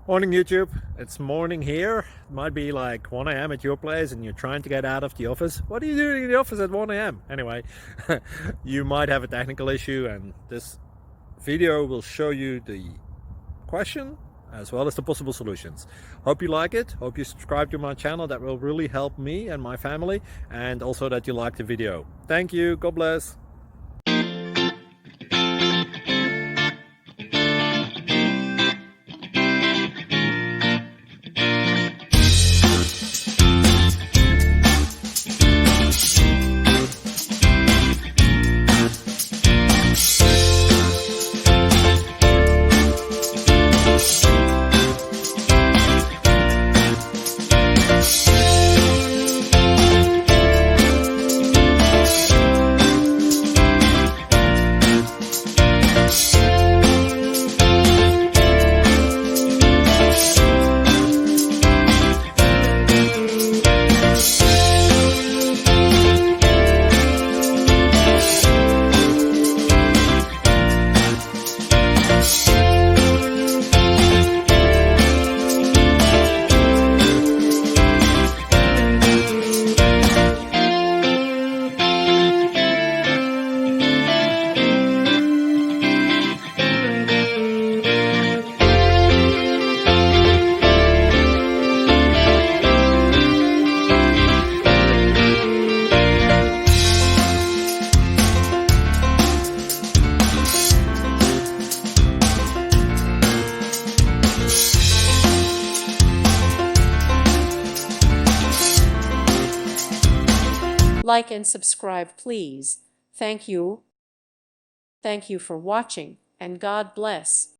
Morning YouTube, it's morning here. It might be like 1 a.m. at your place and you're trying to get out of the office. What are you doing in the office at 1 a.m.? Anyway, you might have a technical issue and this video will show you the question as well as the possible solutions. Hope you like it, hope you subscribe to my channel. That will really help me and my family, and also that you like the video. Thank you, God bless. Like and subscribe, please. Thank you. Thank you for watching, and God bless.